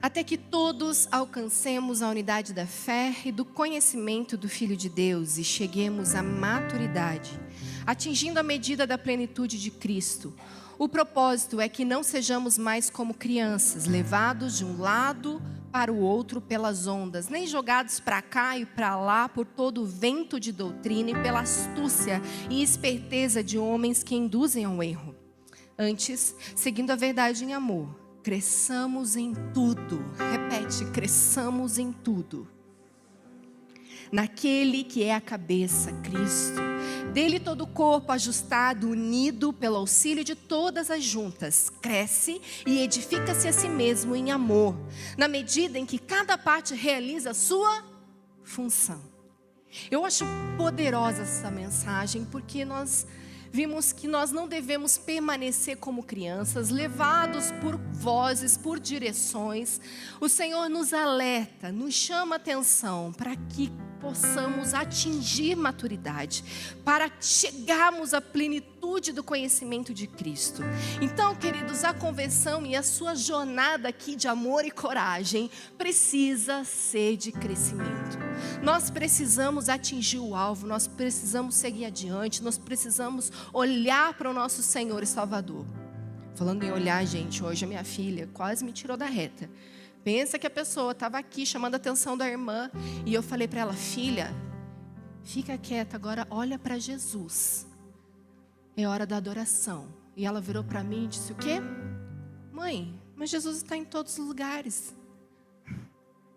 até que todos alcancemos a unidade da fé e do conhecimento do Filho de Deus e cheguemos à maturidade, atingindo a medida da plenitude de Cristo. O propósito é que não sejamos mais como crianças, levados de um lado para o outro pelas ondas, nem jogados para cá e para lá por todo o vento de doutrina e pela astúcia e esperteza de homens que induzem ao erro. Antes, seguindo a verdade em amor, cresçamos em tudo. Repete, cresçamos em tudo. Naquele que é a cabeça, Cristo. Dele todo o corpo ajustado, unido pelo auxílio de todas as juntas, cresce e edifica-se a si mesmo em amor, na medida em que cada parte realiza a sua função. Eu acho poderosa essa mensagem, porque nós vimos que nós não devemos permanecer como crianças, levados por vozes, por direções. O Senhor nos alerta, nos chama atenção para que possamos atingir maturidade, para chegarmos à plenitude do conhecimento de Cristo. Então, queridos, a conversão e a sua jornada aqui de amor e coragem precisa ser de crescimento. Nós precisamos atingir o alvo, nós precisamos seguir adiante, nós precisamos olhar para o nosso Senhor e Salvador. Falando em olhar, gente, hoje a minha filha quase me tirou da reta. Pensa que a pessoa estava aqui chamando a atenção da irmã e eu falei para ela: filha, fica quieta agora, olha para Jesus. É hora da adoração. E ela virou para mim e disse: o quê? Mãe, mas Jesus está em todos os lugares.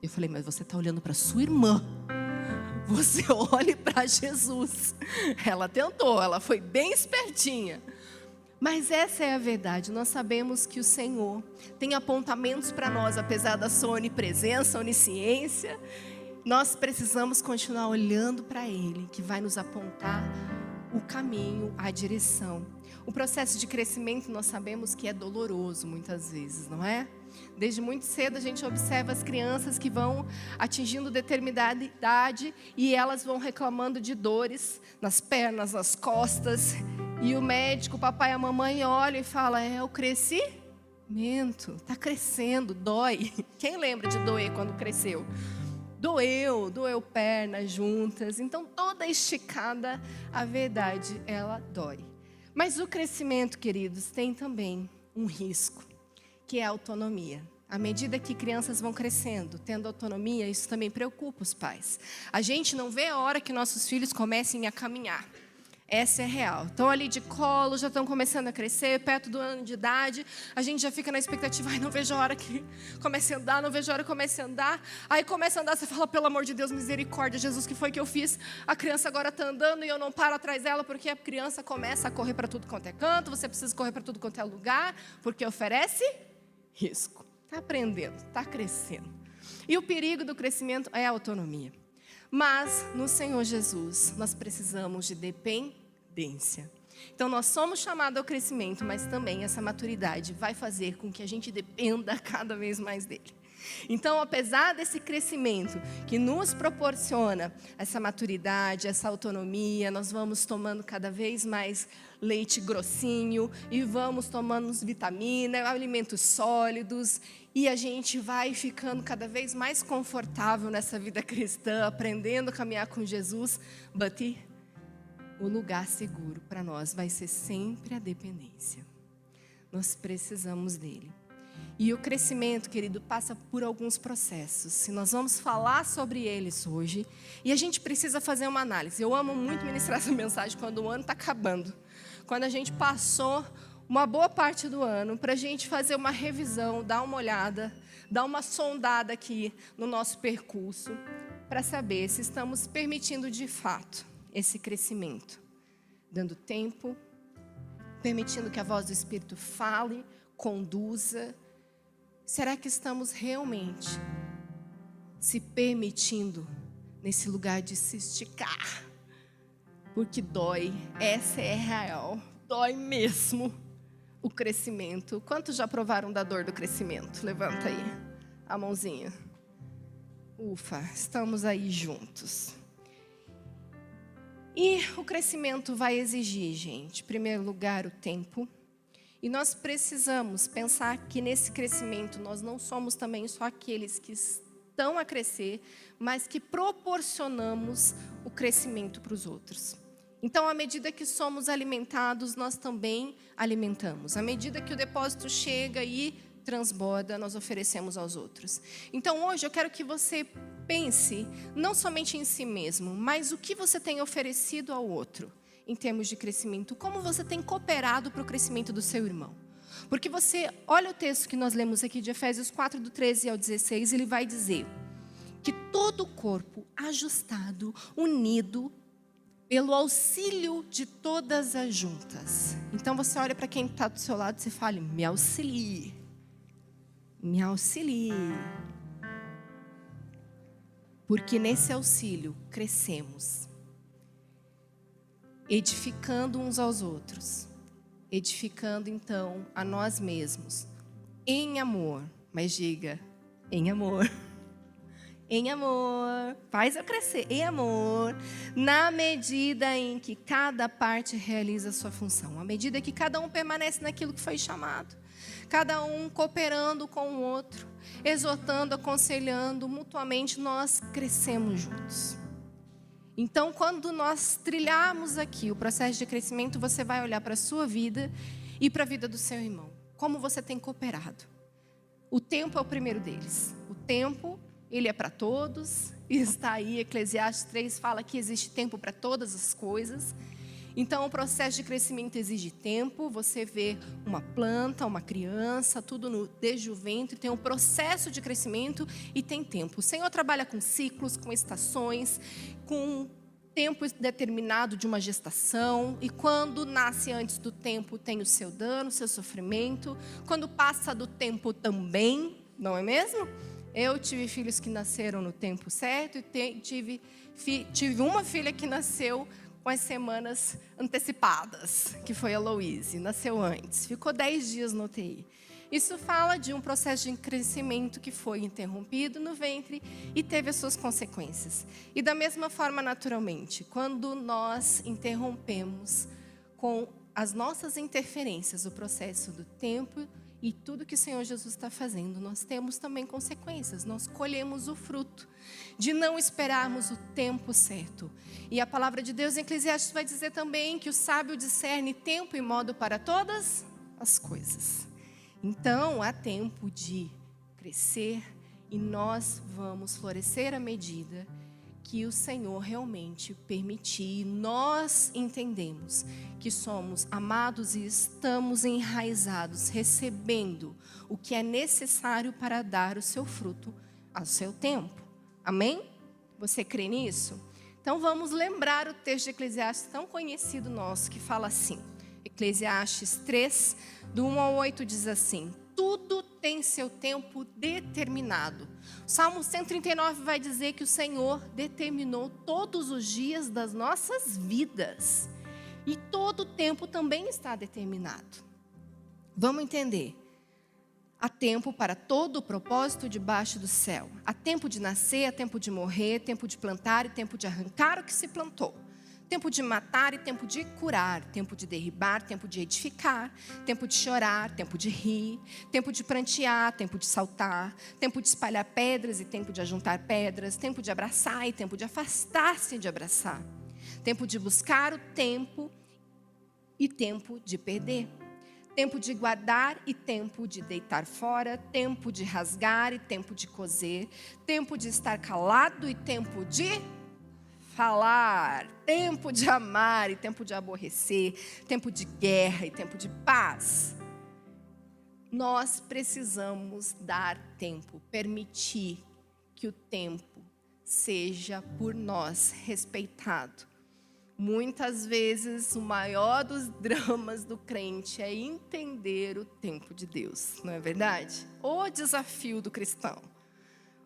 Eu falei: mas você está olhando para sua irmã. Você olhe para Jesus. Ela tentou, ela foi bem espertinha. Mas essa é a verdade, nós sabemos que o Senhor tem apontamentos para nós, apesar da sua onipresença, onisciência. Nós precisamos continuar olhando para Ele, que vai nos apontar o caminho, a direção. O processo de crescimento nós sabemos que é doloroso muitas vezes, não é? Desde muito cedo a gente observa as crianças que vão atingindo determinada idade e elas vão reclamando de dores nas pernas, nas costas. E o médico, o papai e a mamãe olham e falam: é o crescimento, está crescendo, dói. Quem lembra de doer quando cresceu? Doeu pernas juntas. Então toda esticada, a verdade, ela dói. Mas o crescimento, queridos, tem também um risco, que é a autonomia. À medida que crianças vão crescendo, tendo autonomia, isso também preocupa os pais. A gente não vê a hora que nossos filhos comecem a caminhar. Essa é real. Estão ali de colo, já estão começando a crescer, perto do ano de idade. A gente já fica na expectativa: ai, não vejo a hora que comece a andar, não vejo a hora que comece a andar. Aí começa a andar, você fala: pelo amor de Deus, misericórdia, Jesus, que foi que eu fiz? A criança agora está andando e eu não paro atrás dela, porque a criança começa a correr para tudo quanto é canto. Você precisa correr para tudo quanto é lugar, porque oferece risco. Está aprendendo, está crescendo. E o perigo do crescimento é a autonomia. Mas no Senhor Jesus nós precisamos de dependência. Então nós somos chamados ao crescimento, mas também essa maturidade vai fazer com que a gente dependa cada vez mais dele. Então, apesar desse crescimento que nos proporciona essa maturidade, essa autonomia, nós vamos tomando cada vez mais leite grossinho e vamos tomando vitaminas, alimentos sólidos, e a gente vai ficando cada vez mais confortável nessa vida cristã, aprendendo a caminhar com Jesus. O lugar seguro para nós vai ser sempre a dependência. Nós precisamos dele. E o crescimento, querido, passa por alguns processos. E nós vamos falar sobre eles hoje. E a gente precisa fazer uma análise. Eu amo muito ministrar essa mensagem quando o ano está acabando. Quando a gente passou uma boa parte do ano, para a gente fazer uma revisão, dar uma olhada, dar uma sondada aqui no nosso percurso, para saber se estamos permitindo de fato esse crescimento. Dando tempo, permitindo que a voz do Espírito fale, conduza. Será que estamos realmente se permitindo nesse lugar de se esticar? Porque dói, essa é real, dói mesmo o crescimento. Quantos já provaram da dor do crescimento? Levanta aí a mãozinha. Ufa, estamos aí juntos. E o crescimento vai exigir, gente, em primeiro lugar, o tempo. E nós precisamos pensar que nesse crescimento nós não somos também só aqueles que estão a crescer, mas que proporcionamos o crescimento para os outros. Então, à medida que somos alimentados, nós também alimentamos. À medida que o depósito chega e transborda, nós oferecemos aos outros. Então, hoje eu quero que você pense não somente em si mesmo, mas o que você tem oferecido ao outro em termos de crescimento. Como você tem cooperado para o crescimento do seu irmão. Porque você, olha o texto que nós lemos aqui de Efésios 4, do 13 ao 16, ele vai dizer que todo o corpo ajustado, unido, pelo auxílio de todas as juntas. Então você olha para quem está do seu lado e você fala, me auxilie. Me auxilie. Porque nesse auxílio crescemos, edificando uns aos outros, edificando então a nós mesmos, em amor. Mas diga, em amor. Em amor, faz eu crescer, em amor, na medida em que cada parte realiza a sua função, à medida que cada um permanece naquilo que foi chamado, cada um cooperando com o outro, exortando, aconselhando, mutuamente nós crescemos juntos. Então, quando nós trilharmos aqui o processo de crescimento, você vai olhar para a sua vida e para a vida do seu irmão, como você tem cooperado. O tempo é o primeiro deles, o tempo... Ele é para todos, e está aí, Eclesiastes 3 fala que existe tempo para todas as coisas. Então, o processo de crescimento exige tempo. Você vê uma planta, uma criança, tudo desde o ventre, tem um processo de crescimento e tem tempo. O Senhor trabalha com ciclos, com estações, com tempo determinado de uma gestação. E quando nasce antes do tempo, tem o seu dano, o seu sofrimento. Quando passa do tempo também, não é mesmo? Eu tive filhos que nasceram no tempo certo e tive uma filha que nasceu com as semanas antecipadas, que foi a Louise, nasceu antes, ficou 10 dias no UTI. Isso fala de um processo de crescimento que foi interrompido no ventre e teve as suas consequências. E da mesma forma, naturalmente, quando nós interrompemos com as nossas interferências o processo do tempo e tudo que o Senhor Jesus está fazendo, nós temos também consequências. Nós colhemos o fruto de não esperarmos o tempo certo. E a palavra de Deus em Eclesiastes vai dizer também que o sábio discerne tempo e modo para todas as coisas. Então, há tempo de crescer e nós vamos florescer à medida que o Senhor realmente permitir. Nós entendemos que somos amados e estamos enraizados, recebendo o que é necessário para dar o seu fruto ao seu tempo. Amém? Você crê nisso? Então vamos lembrar o texto de Eclesiastes tão conhecido nosso, que fala assim. Eclesiastes 3, do 1 ao 8 diz assim: tudo tem seu tempo determinado. O Salmo 139 vai dizer que o Senhor determinou todos os dias das nossas vidas. E todo o tempo também está determinado. Vamos entender. Há tempo para todo o propósito debaixo do céu. Há tempo de nascer, há tempo de morrer, tempo de plantar e tempo de arrancar o que se plantou. Tempo de matar e tempo de curar, tempo de derribar, tempo de edificar, tempo de chorar, tempo de rir, tempo de prantear, tempo de saltar, tempo de espalhar pedras e tempo de ajuntar pedras, tempo de abraçar e tempo de afastar-se de abraçar, tempo de buscar o tempo e tempo de perder, tempo de guardar e tempo de deitar fora, tempo de rasgar e tempo de coser, tempo de estar calado e tempo de falar, tempo de amar e tempo de aborrecer, tempo de guerra e tempo de paz. Nós precisamos dar tempo, permitir que o tempo seja por nós respeitado. Muitas vezes o maior dos dramas do crente é entender o tempo de Deus, não é verdade? O desafio do cristão.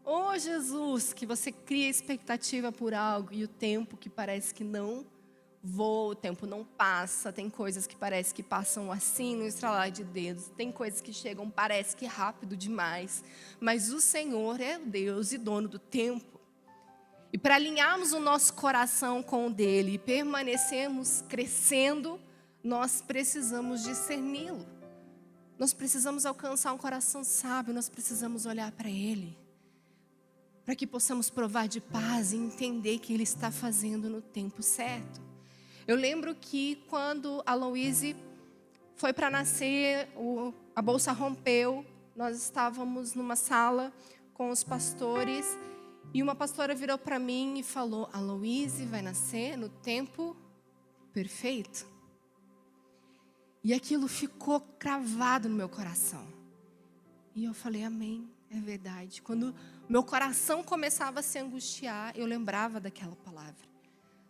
Oh, Jesus, que você cria expectativa por algo e o tempo que parece que não voa, o tempo não passa. Tem coisas que parece que passam assim no estralar de dedos. Tem coisas que chegam, parece que rápido demais. Mas o Senhor é o Deus e dono do tempo. E para alinharmos o nosso coração com o dele e permanecermos crescendo, nós precisamos discerni-lo. Nós precisamos alcançar um coração sábio, nós precisamos olhar para Ele, para que possamos provar de paz e entender que Ele está fazendo no tempo certo. Eu lembro que quando a Louise foi para nascer, a bolsa rompeu, nós estávamos numa sala com os pastores e uma pastora virou para mim e falou: a Louise vai nascer no tempo perfeito. E aquilo ficou cravado no meu coração. E eu falei: amém, é verdade. Quando meu coração começava a se angustiar, eu lembrava daquela palavra: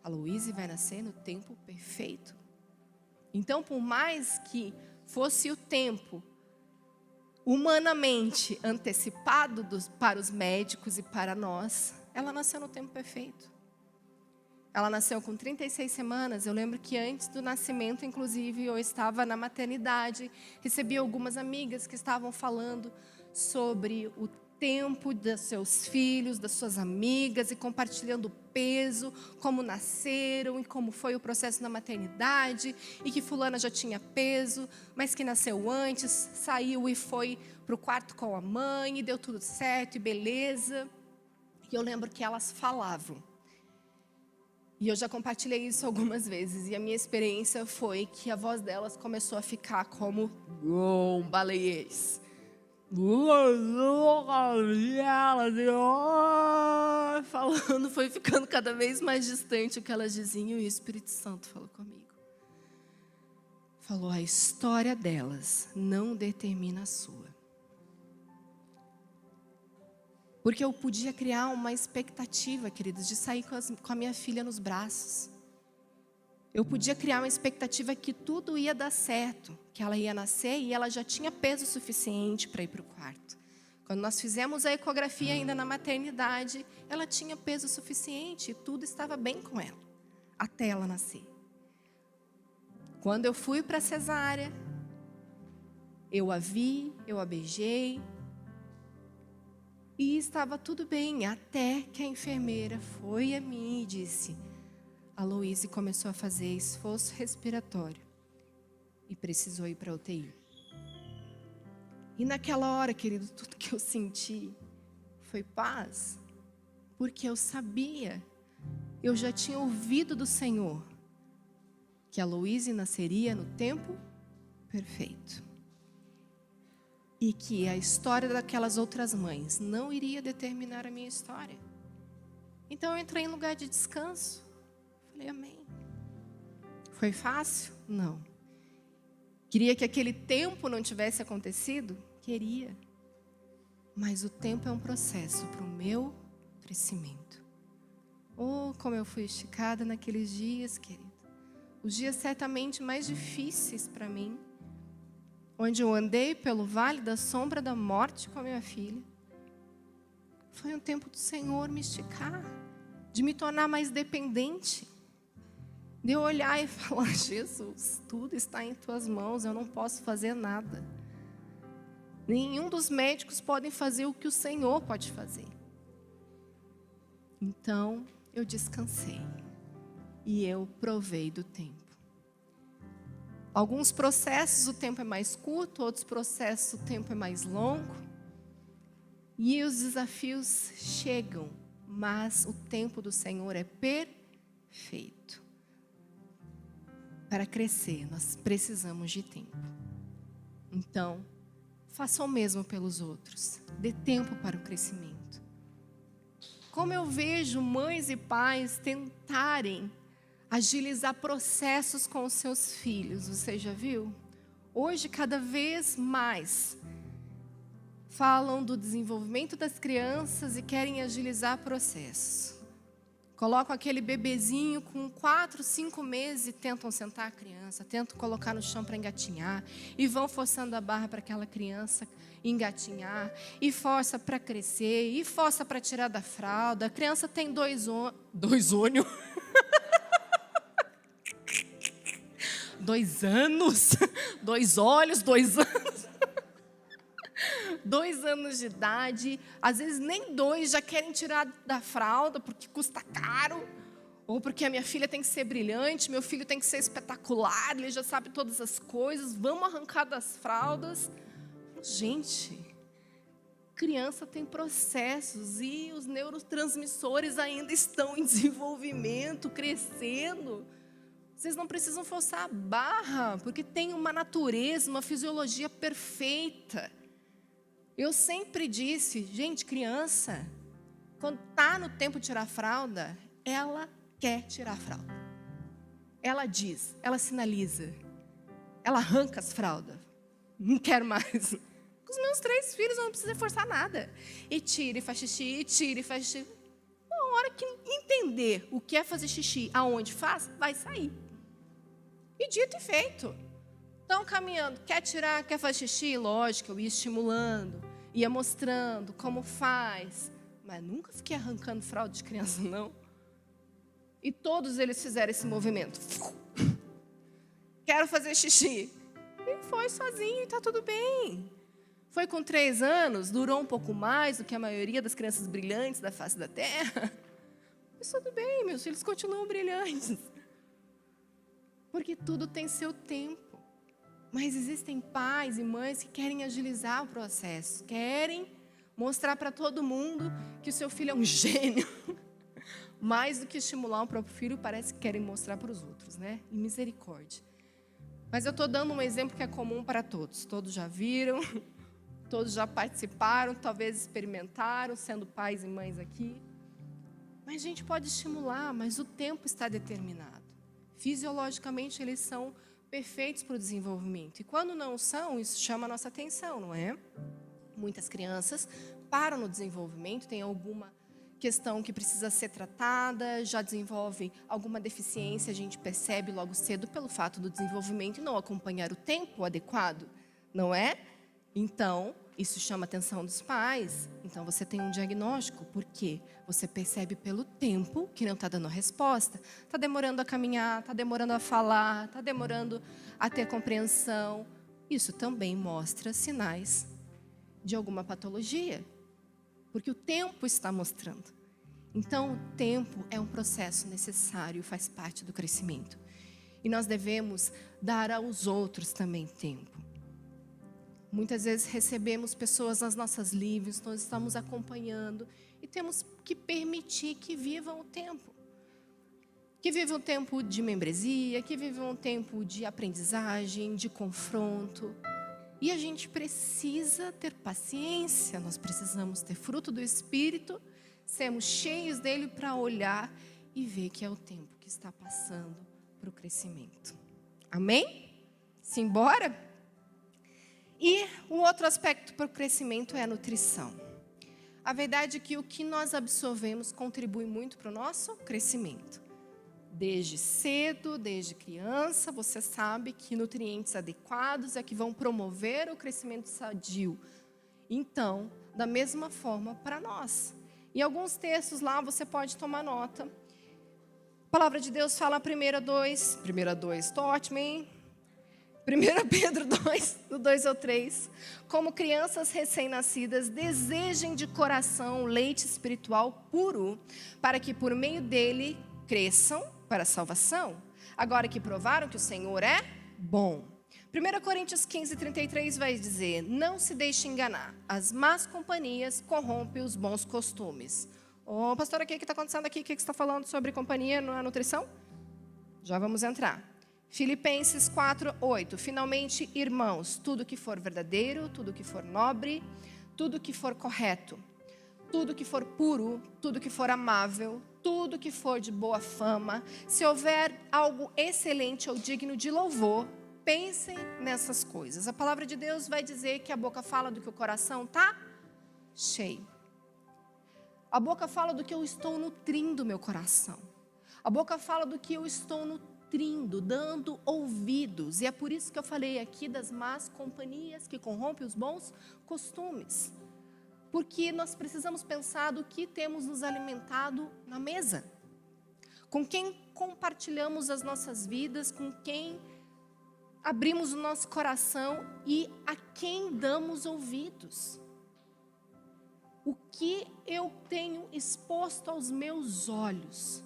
a Louise vai nascer no tempo perfeito. Então, por mais que fosse o tempo humanamente antecipado para os médicos e para nós, ela nasceu no tempo perfeito. Ela nasceu com 36 semanas. Eu lembro que antes do nascimento, inclusive, eu estava na maternidade, recebi algumas amigas que estavam falando sobre o tempo dos seus filhos, das suas amigas, e compartilhando o peso, como nasceram e como foi o processo na maternidade, e que fulana já tinha peso, mas que nasceu antes, saiu e foi para o quarto com a mãe, e deu tudo certo, e beleza. E eu lembro que elas falavam. E eu já compartilhei isso algumas vezes, e a minha experiência foi que a voz delas começou a ficar como um baleiês. Falando, foi ficando cada vez mais distante o que elas diziam, e o Espírito Santo falou comigo. Falou: a história delas não determina a sua. Porque eu podia criar uma expectativa, queridos, de sair com a minha filha nos braços. Eu podia criar uma expectativa que tudo ia dar certo, que ela ia nascer e ela já tinha peso suficiente para ir para o quarto. Quando nós fizemos a ecografia ainda na maternidade, ela tinha peso suficiente e tudo estava bem com ela, até ela nascer. Quando eu fui para a cesárea, eu a vi, eu a beijei, e estava tudo bem, até que a enfermeira foi a mim e disse: a Louise começou a fazer esforço respiratório e precisou ir para a UTI. E naquela hora, querido, tudo que eu senti foi paz, porque eu sabia, eu já tinha ouvido do Senhor que a Louise nasceria no tempo perfeito. E que a história daquelas outras mães não iria determinar a minha história. Então eu entrei em lugar de descanso. Falei: amém. Foi fácil? Não. Queria que aquele tempo não tivesse acontecido? Queria. Mas o tempo é um processo para o meu crescimento. Oh, como eu fui esticada naqueles dias, querido. Os dias certamente mais difíceis para mim, onde eu andei pelo vale da sombra da morte com a minha filha. Foi um tempo do Senhor me esticar, de me tornar mais dependente, de eu olhar e falar: Jesus, tudo está em tuas mãos, eu não posso fazer nada. Nenhum dos médicos podem fazer o que o Senhor pode fazer. Então, eu descansei e eu provei do tempo. Alguns processos o tempo é mais curto, outros processos o tempo é mais longo. E os desafios chegam, mas o tempo do Senhor é perfeito. Para crescer, nós precisamos de tempo. Então, faça o mesmo pelos outros. Dê tempo para o crescimento. Como eu vejo mães e pais tentarem agilizar processos com os seus filhos, você já viu? Hoje, cada vez mais, falam do desenvolvimento das crianças e querem agilizar processos. Colocam aquele bebezinho com 4, 5 meses e tentam sentar a criança, tentam colocar no chão para engatinhar, e vão forçando a barra para aquela criança engatinhar, e força para crescer, e força para tirar da fralda. A criança tem 2 ônios. 2 anos, 2 olhos, 2 anos. 2 anos de idade, às vezes nem 2, já querem tirar da fralda porque custa caro. Ou porque a minha filha tem que ser brilhante, meu filho tem que ser espetacular, ele já sabe todas as coisas, vamos arrancar das fraldas. Gente, criança tem processos e os neurotransmissores ainda estão em desenvolvimento, crescendo. Vocês não precisam forçar a barra, porque tem uma natureza, uma fisiologia perfeita. Eu sempre disse, gente, criança, quando está no tempo de tirar a fralda, ela quer tirar a fralda. Ela diz, ela sinaliza, ela arranca as fraldas. Não quero mais. Com os meus 3 filhos eu não preciso forçar nada. E tira e faz xixi, e tira e faz xixi. Uma hora que entender o que é fazer xixi, aonde faz, vai sair. E dito e feito. Estão caminhando, quer tirar, quer fazer xixi? Lógico, eu ia estimulando, ia mostrando como faz. Mas nunca fiquei arrancando fralda de criança, não. E todos eles fizeram esse movimento. Quero fazer xixi. E foi sozinho e está tudo bem. Foi com 3 anos, durou um pouco mais do que a maioria das crianças brilhantes da face da terra. Mas tudo bem, meus filhos continuam brilhantes. Porque tudo tem seu tempo. Mas existem pais e mães que querem agilizar o processo. Querem mostrar para todo mundo que o seu filho é um gênio. Mais do que estimular o próprio filho, parece que querem mostrar para os outros, né? E misericórdia. Mas eu estou dando um exemplo que é comum para todos. Todos já viram, todos já participaram, talvez experimentaram, sendo pais e mães aqui. Mas a gente pode estimular, mas o tempo está determinado. Fisiologicamente, eles são perfeitos para o desenvolvimento. E quando não são, isso chama a nossa atenção, não é? Muitas crianças param no desenvolvimento, tem alguma questão que precisa ser tratada, já desenvolve alguma deficiência, a gente percebe logo cedo pelo fato do desenvolvimento e não acompanhar o tempo adequado, não é? Então, isso chama a atenção dos pais. Então, você tem um diagnóstico, porque você percebe pelo tempo que não está dando a resposta. Está demorando a caminhar, está demorando a falar, está demorando a ter compreensão. Isso também mostra sinais de alguma patologia, porque o tempo está mostrando. Então, o tempo é um processo necessário, faz parte do crescimento. E nós devemos dar aos outros também tempo. Muitas vezes recebemos pessoas nas nossas lives, nós estamos acompanhando e temos que permitir que vivam o tempo. Que vivam um tempo de membresia, que vivam um tempo de aprendizagem, de confronto. E a gente precisa ter paciência, nós precisamos ter fruto do Espírito, sermos cheios dele para olhar e ver que é o tempo que está passando para o crescimento. Amém? Simbora? E um outro aspecto para o crescimento é a nutrição. A verdade é que o que nós absorvemos contribui muito para o nosso crescimento. Desde cedo, desde criança, você sabe que nutrientes adequados é que vão promover o crescimento sadio. Então, da mesma forma para nós. Em alguns textos lá você pode tomar nota. A palavra de Deus fala 1 Pedro 2, do 2 ao 3. Como crianças recém-nascidas, desejem de coração o leite espiritual puro, para que por meio dele cresçam para a salvação, agora que provaram que o Senhor é bom. 1 Coríntios 15, 33 vai dizer: não se deixe enganar, as más companhias corrompem os bons costumes. Ô, pastora, o que está acontecendo aqui? O que você está falando sobre companhia na nutrição? Já vamos entrar. Filipenses 4, 8. Finalmente, irmãos, tudo que for verdadeiro, tudo que for nobre, tudo que for correto, tudo que for puro, tudo que for amável, tudo que for de boa fama, se houver algo excelente ou digno de louvor, pensem nessas coisas. A palavra de Deus vai dizer que a boca fala do que o coração está cheio. A boca fala do que eu estou nutrindo meu coração. A boca fala do que eu estou nutrindo, dando ouvidos. E é por isso que eu falei aqui das más companhias que corrompem os bons costumes. Porque nós precisamos pensar do que temos nos alimentado na mesa. Com quem compartilhamos as nossas vidas, com quem abrimos o nosso coração e a quem damos ouvidos. O que eu tenho exposto aos meus olhos?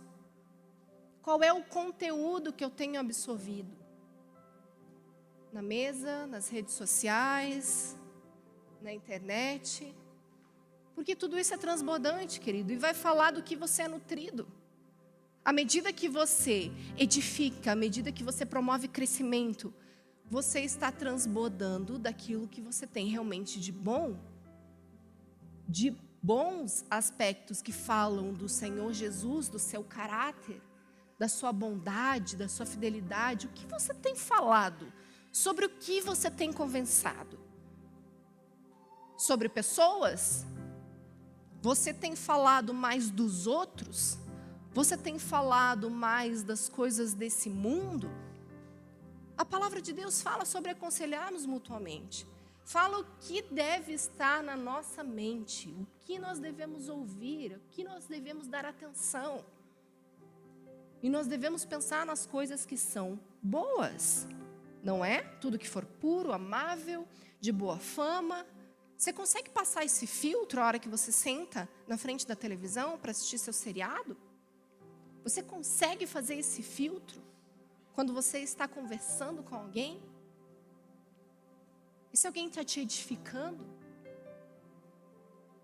Qual é o conteúdo que eu tenho absorvido? Na mesa, nas redes sociais, na internet. Porque tudo isso é transbordante, querido, e vai falar do que você é nutrido. À medida que você edifica, à medida que você promove crescimento, você está transbordando daquilo que você tem realmente de bom, de bons aspectos que falam do Senhor Jesus, do seu caráter, da sua bondade, da sua fidelidade. O que você tem falado? Sobre o que você tem conversado? Sobre pessoas? Você tem falado mais dos outros? Você tem falado mais das coisas desse mundo? A palavra de Deus fala sobre aconselharmos mutuamente. Fala o que deve estar na nossa mente, o que nós devemos ouvir, o que nós devemos dar atenção. E nós devemos pensar nas coisas que são boas, não é? Tudo que for puro, amável, de boa fama. Você consegue passar esse filtro a hora que você senta na frente da televisão para assistir seu seriado? Você consegue fazer esse filtro quando você está conversando com alguém? E se alguém está te edificando?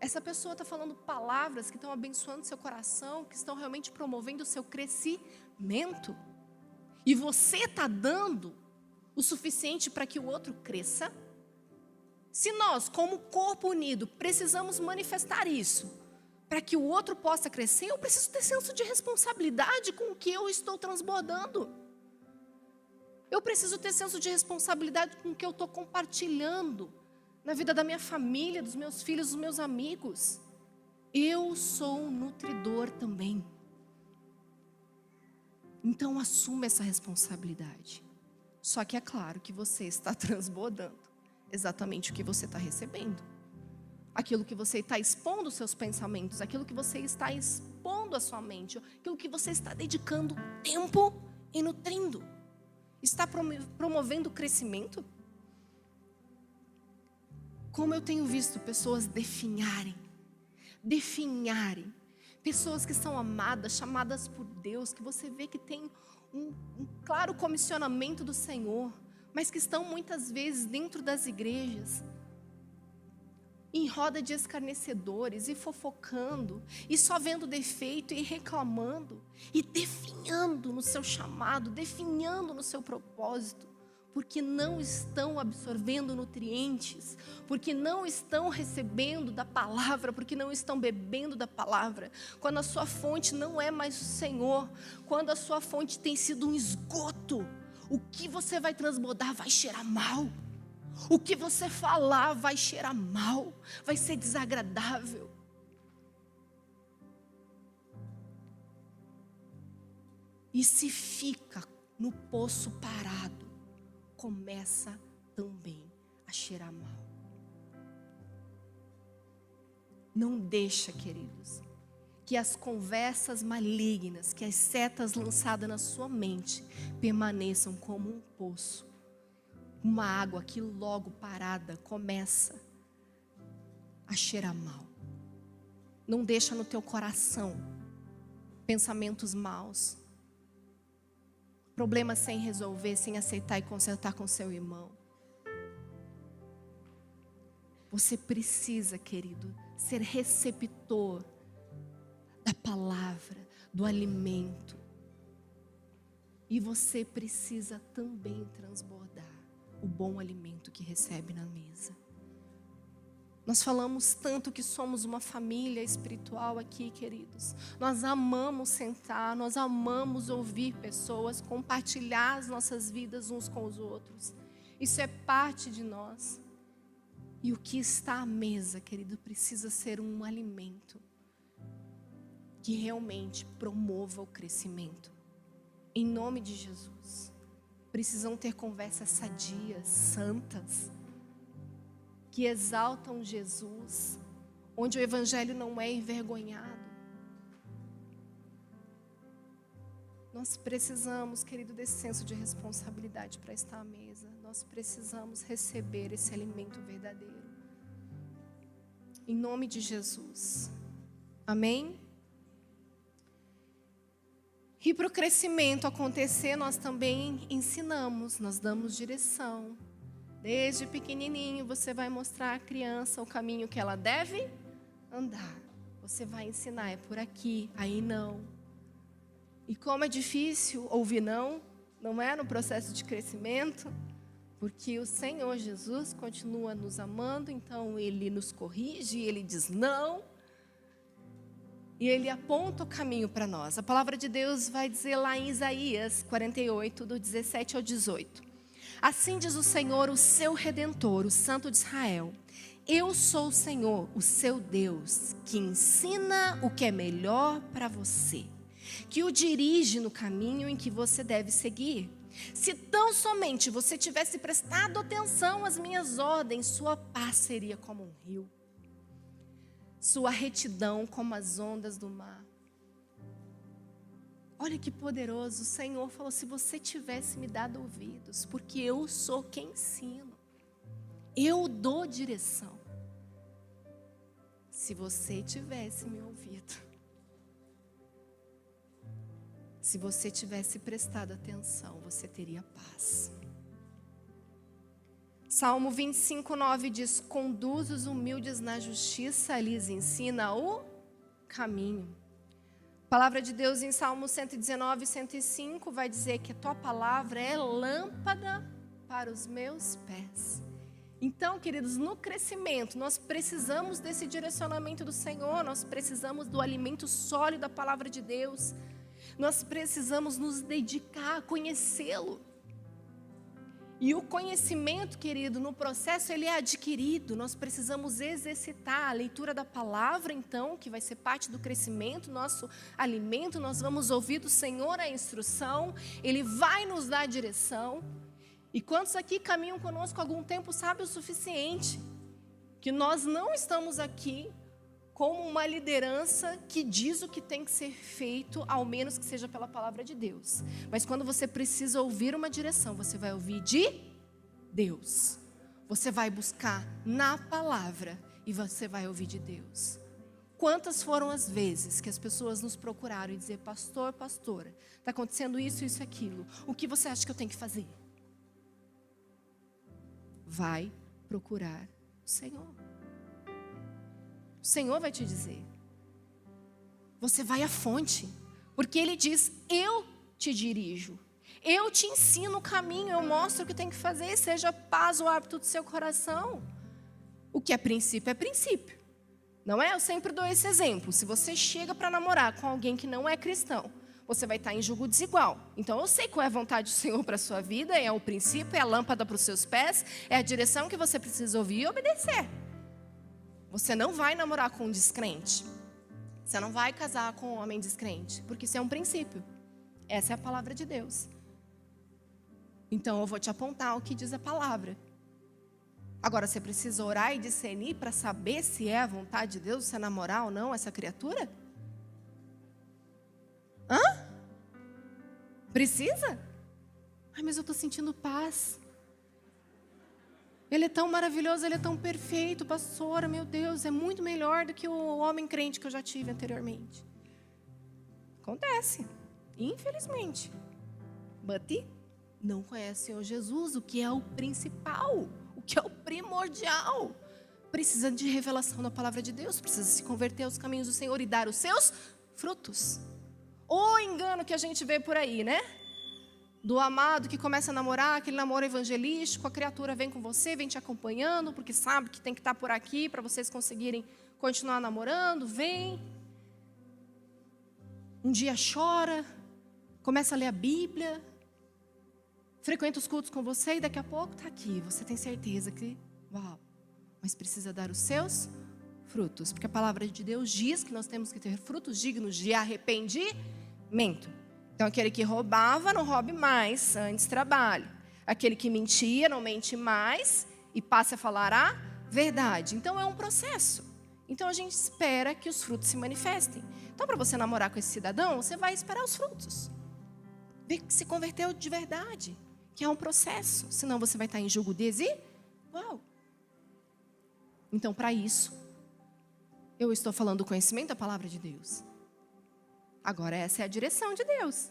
Essa pessoa está falando palavras que estão abençoando seu coração, que estão realmente promovendo o seu crescimento. E você está dando o suficiente para que o outro cresça? Se nós, como corpo unido, precisamos manifestar isso para que o outro possa crescer, eu preciso ter senso de responsabilidade com o que eu estou transbordando. Eu preciso ter senso de responsabilidade com o que eu estou compartilhando na vida da minha família, dos meus filhos, dos meus amigos. Eu sou um nutridor também. Então assuma essa responsabilidade. Só que é claro que você está transbordando exatamente o que você está recebendo. Aquilo que você está expondo os seus pensamentos, aquilo que você está expondo a sua mente, aquilo que você está dedicando tempo e nutrindo. Está promovendo o crescimento? Como eu tenho visto pessoas definharem, pessoas que são amadas, chamadas por Deus, que você vê que tem um claro comissionamento do Senhor, mas que estão muitas vezes dentro das igrejas, em roda de escarnecedores e fofocando, e só vendo defeito e reclamando, e definhando no seu chamado, definhando no seu propósito, porque não estão absorvendo nutrientes, porque não estão recebendo da palavra, porque não estão bebendo da palavra. Quando a sua fonte não é mais o Senhor, quando a sua fonte tem sido um esgoto, o que você vai transbordar vai cheirar mal. O que você falar vai cheirar mal, vai ser desagradável. E se fica no poço parado, começa também a cheirar mal. Não deixa, queridos, que as conversas malignas, que as setas lançadas na sua mente permaneçam como um poço. Uma água que logo parada começa a cheirar mal. Não deixa no teu coração pensamentos maus, problemas sem resolver, sem aceitar e consertar com seu irmão. Você precisa, querido, ser receptor da palavra, do alimento. E você precisa também transbordar o bom alimento que recebe na mesa. Nós falamos tanto que somos uma família espiritual aqui, queridos. Nós amamos sentar, nós amamos ouvir pessoas, compartilhar as nossas vidas uns com os outros. Isso é parte de nós. E o que está à mesa, querido, precisa ser um alimento que realmente promova o crescimento. Em nome de Jesus. Precisam ter conversas sadias, santas, que exaltam Jesus, onde o evangelho não é envergonhado. Nós precisamos, querido, desse senso de responsabilidade para estar à mesa. Nós precisamos receber esse alimento verdadeiro. Em nome de Jesus. Amém? E para o crescimento acontecer, nós também ensinamos, nós damos direção. Desde pequenininho, você vai mostrar à criança o caminho que ela deve andar. Você vai ensinar, é por aqui, aí não. E como é difícil ouvir não é no processo de crescimento, porque o Senhor Jesus continua nos amando, então Ele nos corrige, Ele diz não, e Ele aponta o caminho para nós. A palavra de Deus vai dizer lá em Isaías 48, do 17 ao 18. Assim diz o Senhor, o seu Redentor, o Santo de Israel: eu sou o Senhor, o seu Deus, que ensina o que é melhor para você, que o dirige no caminho em que você deve seguir. Se tão somente você tivesse prestado atenção às minhas ordens, sua paz seria como um rio, sua retidão como as ondas do mar. Olha que poderoso, o Senhor falou, se você tivesse me dado ouvidos, porque eu sou quem ensino, eu dou direção. Se você tivesse me ouvido, se você tivesse prestado atenção, você teria paz. Salmo 25, 9 diz: conduz os humildes na justiça, lhes ensina o caminho. A palavra de Deus em Salmo 119, 105 vai dizer que a tua palavra é lâmpada para os meus pés. Então, queridos, no crescimento, nós precisamos desse direcionamento do Senhor, nós precisamos do alimento sólido da palavra de Deus, nós precisamos nos dedicar a conhecê-lo. E o conhecimento, querido, no processo ele é adquirido, nós precisamos exercitar a leitura da palavra, então, que vai ser parte do crescimento, nosso alimento, nós vamos ouvir do Senhor a instrução, Ele vai nos dar a direção. E quantos aqui caminham conosco há algum tempo sabem o suficiente, que nós não estamos aqui como uma liderança que diz o que tem que ser feito, ao menos que seja pela palavra de Deus. Mas quando você precisa ouvir uma direção, você vai ouvir de Deus. Você vai buscar na palavra e você vai ouvir de Deus. Quantas foram as vezes que as pessoas nos procuraram e dizer: pastor, pastora, está acontecendo isso, isso e aquilo. O que você acha que eu tenho que fazer? Vai procurar o Senhor. O Senhor vai te dizer. Você vai à fonte, porque Ele diz: eu te dirijo, eu te ensino o caminho, eu mostro o que tem que fazer, seja paz o hábito do seu coração. O que é princípio, não é? Eu sempre dou esse exemplo. Se você chega para namorar com alguém que não é cristão, você vai estar em julgo desigual. Então eu sei qual é a vontade do Senhor para a sua vida, é o princípio, é a lâmpada para os seus pés, é a direção que você precisa ouvir e obedecer. Você não vai namorar com um descrente. Você não vai casar com um homem descrente, porque isso é um princípio. Essa é a palavra de Deus. Então eu vou te apontar o que diz a palavra. Agora você precisa orar e discernir para saber se é a vontade de Deus você namorar ou não essa criatura? Hã? Precisa? Ai, mas eu estou sentindo paz. Ele é tão maravilhoso, ele é tão perfeito, pastora, meu Deus, é muito melhor do que o homem crente que eu já tive anteriormente. Acontece, infelizmente. But não conhece o Senhor Jesus, o que é o principal, o que é o primordial. Precisa de revelação da palavra de Deus, precisa se converter aos caminhos do Senhor e dar os seus frutos. O engano que a gente vê por aí, né? Do amado que começa a namorar, aquele namoro evangelístico, a criatura vem com você, vem te acompanhando, porque sabe que tem que estar por aqui para vocês conseguirem continuar namorando, vem. Um dia chora, começa a ler a Bíblia, frequenta os cultos com você e daqui a pouco está aqui. Você tem certeza que, uau, mas precisa dar os seus frutos, porque a palavra de Deus diz que nós temos que ter frutos dignos de arrependimento. Então, aquele que roubava, não roube mais, antes trabalhe. Aquele que mentia, não mente mais e passe a falar a verdade. Então, é um processo. Então, a gente espera que os frutos se manifestem. Então, para você namorar com esse cidadão, você vai esperar os frutos. Ver que se converteu de verdade, que é um processo. Senão, você vai estar em julgo desigual. Então, para isso, eu estou falando do conhecimento da palavra de Deus. Agora essa é a direção de Deus.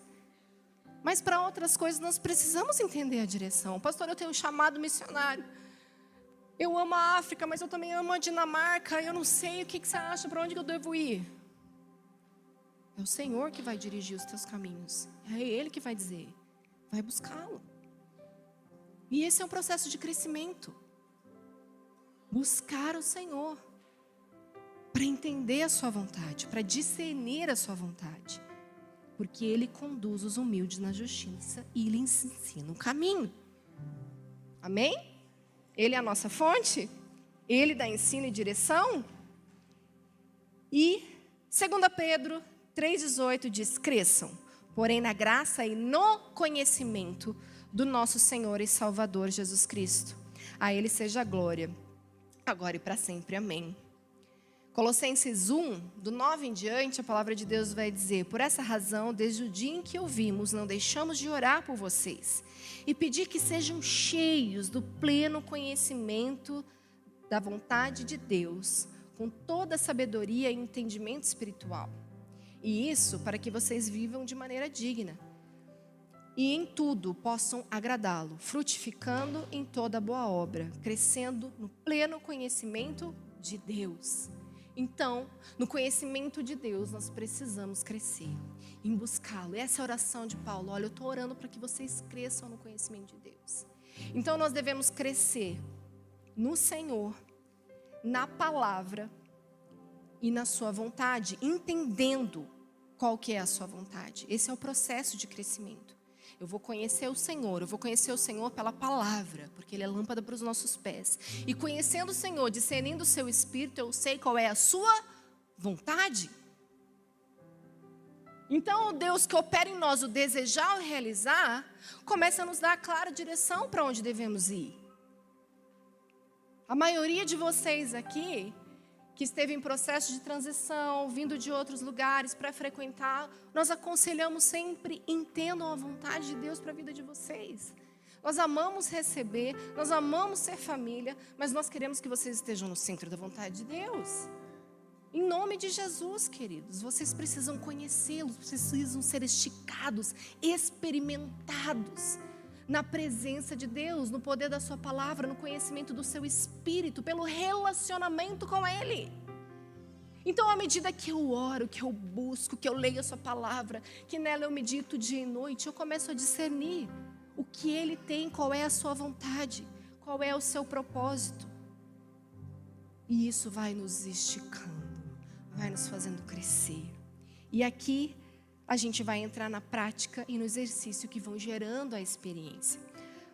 Mas para outras coisas nós precisamos entender a direção. Pastor, eu tenho um chamado missionário. Eu amo a África, mas eu também amo a Dinamarca. Eu não sei o que você acha, para onde eu devo ir. É o Senhor que vai dirigir os teus caminhos. É Ele que vai dizer. Vai buscá-lo. E esse é um processo de crescimento. Buscar o Senhor. Para entender a sua vontade. Para discernir a sua vontade. Porque Ele conduz os humildes na justiça. E Ele ensina o caminho. Amém? Ele é a nossa fonte. Ele dá ensino e direção. E 2 Pedro 3,18 diz: cresçam, porém na graça e no conhecimento do nosso Senhor e Salvador Jesus Cristo. A Ele seja a glória, agora e para sempre. Amém. Colossenses 1, do 9 em diante, a palavra de Deus vai dizer: por essa razão, desde o dia em que ouvimos, não deixamos de orar por vocês e pedir que sejam cheios do pleno conhecimento da vontade de Deus, com toda a sabedoria e entendimento espiritual. E isso para que vocês vivam de maneira digna e em tudo possam agradá-lo, frutificando em toda boa obra, crescendo no pleno conhecimento de Deus. Então, no conhecimento de Deus, nós precisamos crescer, em buscá-lo. Essa é a oração de Paulo. Olha, eu estou orando para que vocês cresçam no conhecimento de Deus. Então, nós devemos crescer no Senhor, na palavra e na sua vontade, entendendo qual que é a sua vontade. Esse é o processo de crescimento. Eu vou conhecer o Senhor pela palavra, porque Ele é lâmpada para os nossos pés. E conhecendo o Senhor, discernindo o seu Espírito, eu sei qual é a sua vontade. Então, o Deus que opera em nós o desejar ou realizar, começa a nos dar a clara direção para onde devemos ir. A maioria de vocês aqui, que esteve em processo de transição, vindo de outros lugares para frequentar, nós aconselhamos sempre: entendam a vontade de Deus para a vida de vocês. Nós amamos receber, nós amamos ser família, mas nós queremos que vocês estejam no centro da vontade de Deus. Em nome de Jesus, queridos, vocês precisam conhecê-los, precisam ser esticados, experimentados na presença de Deus, no poder da sua palavra, no conhecimento do seu Espírito, pelo relacionamento com Ele. Então, à medida que eu oro, que eu busco, que eu leio a sua palavra, que nela eu medito dia e noite, eu começo a discernir o que Ele tem, qual é a sua vontade, qual é o seu propósito. E isso vai nos esticando, vai nos fazendo crescer. E aqui a gente vai entrar na prática e no exercício que vão gerando a experiência.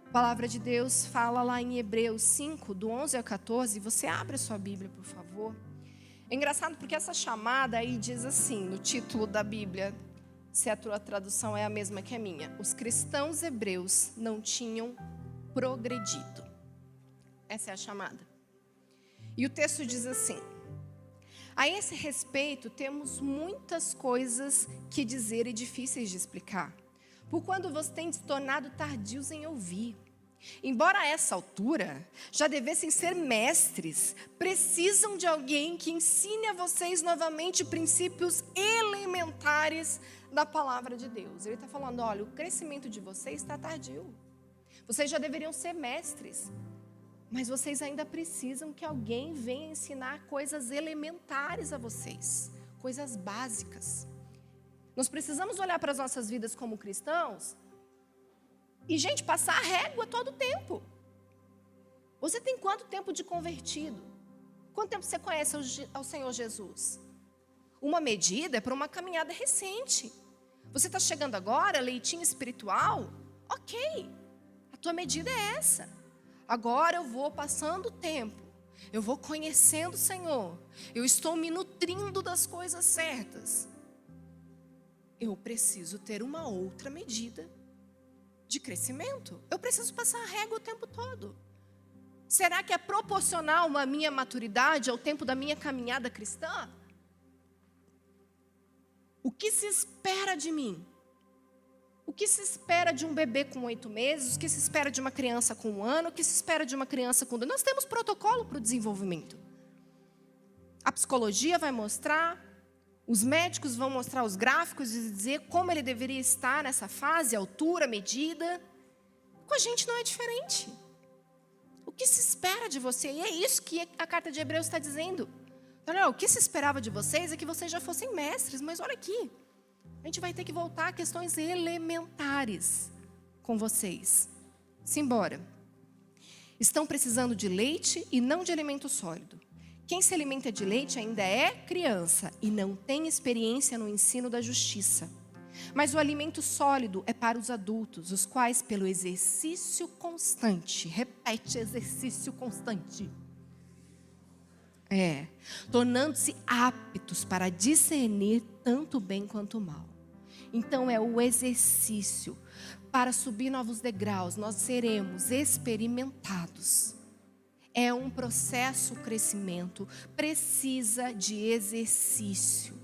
A palavra de Deus fala lá em Hebreus 5, do 11 ao 14. Você abre a sua Bíblia, por favor. É engraçado porque essa chamada aí diz assim, no título da Bíblia, se a tua tradução é a mesma que a minha: os cristãos hebreus não tinham progredido. Essa é a chamada. E o texto diz assim: a esse respeito, temos muitas coisas que dizer e difíceis de explicar, por quando vocês têm se tornado tardios em ouvir. Embora a essa altura já devessem ser mestres, precisam de alguém que ensine a vocês novamente princípios elementares da palavra de Deus. Ele está falando: olha, o crescimento de vocês está tardio. Vocês já deveriam ser mestres, mas vocês ainda precisam que alguém venha ensinar coisas elementares a vocês, coisas básicas. Nós precisamos olhar para as nossas vidas como cristãos e, gente, passar a régua todo o tempo. Você tem quanto tempo de convertido? Quanto tempo você conhece ao Senhor Jesus? Uma medida é para uma caminhada recente. Você está chegando agora, leitinho espiritual? Ok, a tua medida é essa. Agora eu vou passando o tempo, eu vou conhecendo o Senhor, eu estou me nutrindo das coisas certas. Eu preciso ter uma outra medida de crescimento. Eu preciso passar a régua o tempo todo. Será que é proporcional a minha maturidade ao tempo da minha caminhada cristã? O que se espera de mim? O que se espera de um bebê com 8 meses? O que se espera de uma criança com 1 ano? O que se espera de uma criança com 2? Nós temos protocolo para o desenvolvimento. A psicologia vai mostrar, Os médicos vão mostrar os gráficos e dizer como ele deveria estar nessa fase, altura, medida. Com a gente não é diferente. O que se espera de você? E é isso que a carta de Hebreus está dizendo. Não, o que se esperava de vocês é que vocês já fossem mestres, mas olha aqui. A gente vai ter que voltar a questões elementares com vocês. Simbora. Estão precisando de leite e não de alimento sólido. Quem se alimenta de leite ainda é criança e não tem experiência no ensino da justiça. Mas o alimento sólido é para os adultos, os quais, pelo exercício constante, repete, exercício constante, tornando-se aptos para discernir tanto o bem quanto o mal. Então é o exercício. Para subir novos degraus, nós seremos experimentados. É um processo, o crescimento precisa de exercício.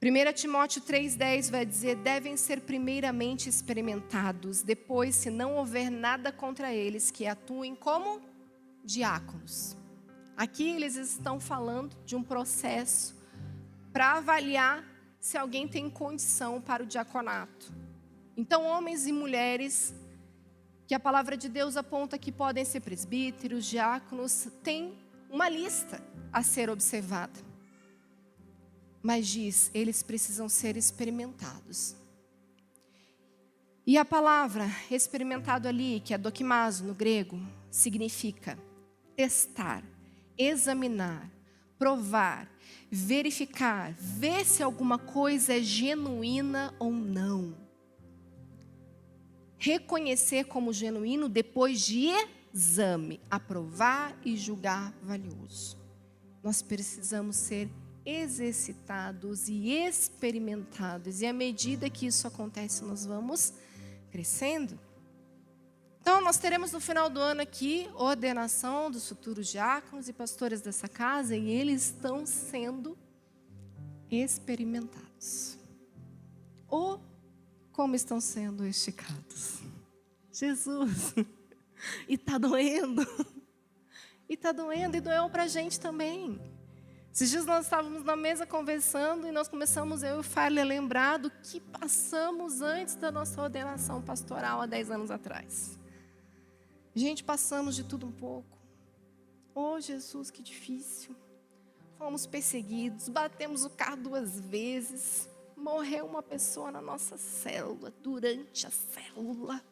1 Timóteo 3,10 vai dizer: devem ser primeiramente experimentados, depois, se não houver nada contra eles, que atuem como diáconos. Aqui eles estão falando de um processo para avaliar se alguém tem condição para o diaconato. Então, homens e mulheres que a palavra de Deus aponta que podem ser presbíteros, diáconos, tem uma lista a ser observada. Mas diz, eles precisam ser experimentados. E a palavra experimentado ali, que é dokimazo no grego, significa testar, examinar, provar, verificar, ver se alguma coisa é genuína ou não. Reconhecer como genuíno depois de exame, aprovar e julgar valioso. Nós precisamos ser exercitados e experimentados. E à medida que isso acontece, nós vamos crescendo. Então, nós teremos no final do ano aqui ordenação dos futuros diáconos e pastores dessa casa, e eles estão sendo experimentados. Ou como estão sendo esticados. Jesus! E está doendo. E está doendo, e doeu para a gente também. Esses dias nós estávamos na mesa conversando, e nós começamos, eu e o Farley, a lembrar do que passamos antes da nossa ordenação pastoral há 10 anos atrás. Gente, passamos de tudo um pouco. Oh, Jesus, que difícil. Fomos perseguidos, batemos o carro 2 vezes. Morreu uma pessoa na nossa célula, durante a célula.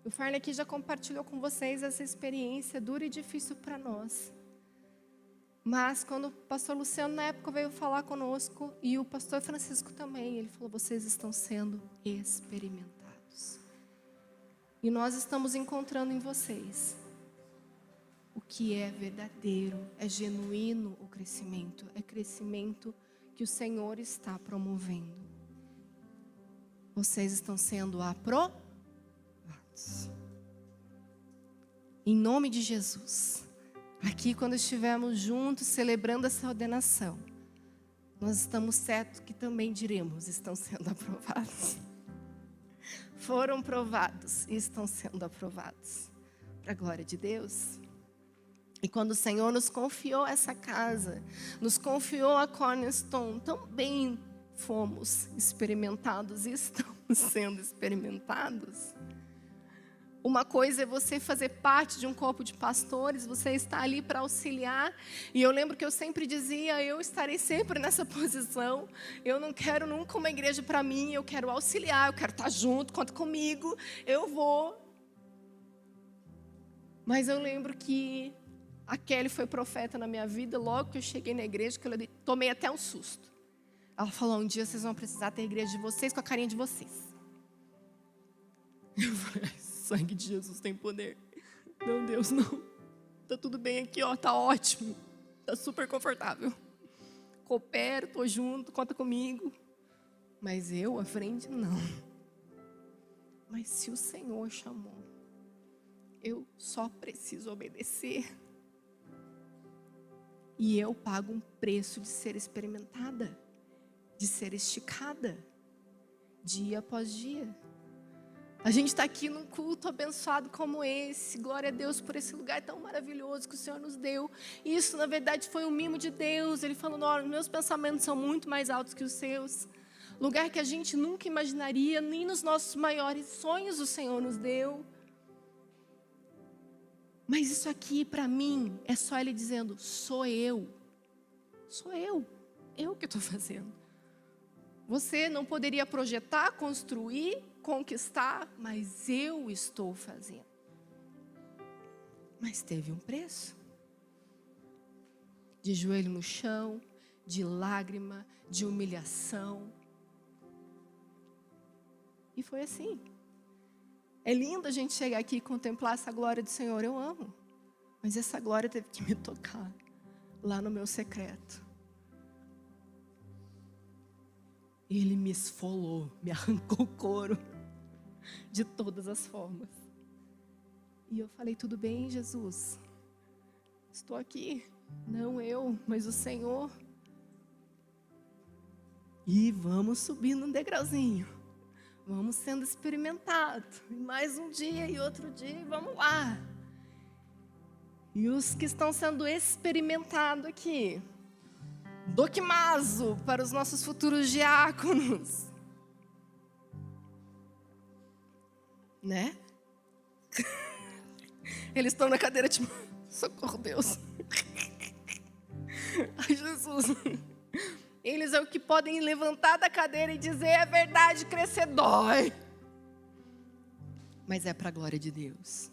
O Farley aqui já compartilhou com vocês essa experiência dura e difícil para nós. Mas quando o pastor Luciano, na época, veio falar conosco, e o pastor Francisco também, ele falou: vocês estão sendo experimentados. E nós estamos encontrando em vocês o que é verdadeiro, é genuíno o crescimento, é crescimento que o Senhor está promovendo. Vocês estão sendo aprovados. Em nome de Jesus. Aqui, quando estivermos juntos celebrando essa ordenação, nós estamos certos que também diremos: estão sendo aprovados. Foram provados e estão sendo aprovados. Para a glória de Deus. E quando o Senhor nos confiou essa casa, nos confiou a Cornerstone, também fomos experimentados e estamos sendo experimentados. Uma coisa é você fazer parte de um corpo de pastores, você está ali para auxiliar. E eu lembro que eu sempre dizia: eu estarei sempre nessa posição. Eu não quero nunca uma igreja para mim, eu quero auxiliar, eu quero estar junto, conta comigo, eu vou. Mas eu lembro que a Kelly foi profeta na minha vida logo que eu cheguei na igreja, que eu tomei até um susto. Ela falou: um dia vocês vão precisar ter a igreja de vocês com a carinha de vocês. Eu falei: o sangue de Jesus tem poder. Não, Deus, não. Tá tudo bem aqui, ó, tá ótimo. Tá super confortável. Coopero, tô junto, conta comigo. Mas eu, à frente, não. Mas se o Senhor chamou, eu só preciso obedecer. E eu pago um preço de ser experimentada, de ser esticada, dia após dia. A gente está aqui num culto abençoado como esse. Glória a Deus por esse lugar tão maravilhoso que o Senhor nos deu. Isso, na verdade, foi um mimo de Deus. Ele falou, não, meus pensamentos são muito mais altos que os seus. Lugar que a gente nunca imaginaria, nem nos nossos maiores sonhos o Senhor nos deu. Mas isso aqui, para mim, é só Ele dizendo, sou eu. Sou eu. Eu que estou fazendo. Você não poderia projetar, construir, conquistar, mas eu estou fazendo. Mas teve um preço. De joelho no chão, de lágrima, de humilhação. E foi assim. É lindo a gente chegar aqui e contemplar essa glória do Senhor, eu amo. Mas essa glória teve que me tocar lá no meu secreto. Ele me esfolou, me arrancou o couro de todas as formas. E eu falei, tudo bem, Jesus? Estou aqui, não eu, mas o Senhor. E vamos subindo um degrauzinho. Vamos sendo experimentados. Mais um dia e outro dia, e vamos lá. E os que estão sendo experimentados aqui, doquimazo para os nossos futuros diáconos. Né? Eles estão na cadeira tipo, socorro Deus. Ai, Jesus. Eles é o que podem levantar da cadeira e dizer, é verdade, crescer dói. Mas é para a glória de Deus.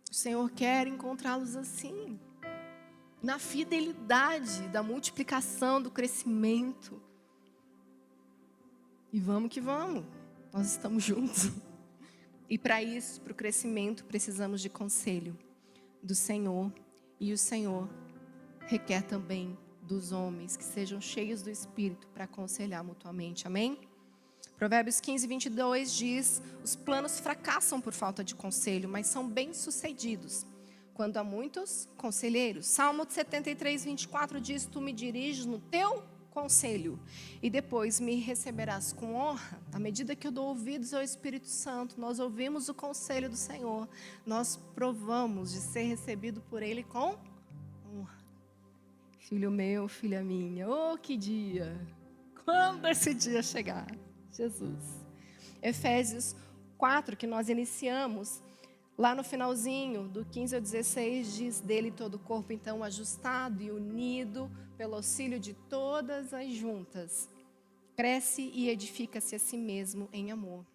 O Senhor quer encontrá-los assim. Na fidelidade da multiplicação, do crescimento. E vamos que vamos. Nós estamos juntos. E para isso, para o crescimento, precisamos de conselho do Senhor. E o Senhor requer também dos homens que sejam cheios do Espírito para aconselhar mutuamente. Amém? Provérbios 15, 22 diz, os planos fracassam por falta de conselho, mas são bem-sucedidos quando há muitos conselheiros. Salmo 73, 24 diz, tu me diriges no teu conselho e depois me receberás com honra. À medida que eu dou ouvidos ao Espírito Santo, nós ouvimos o conselho do Senhor, nós provamos de ser recebido por Ele com honra. Filho meu, filha minha, oh que dia! Quando esse dia chegar? Jesus. Efésios 4, que nós iniciamos, lá no finalzinho, do 15 ao 16, diz, dele todo o corpo, então, ajustado e unido, pelo auxílio de todas as juntas, cresce e edifica-se a si mesmo em amor,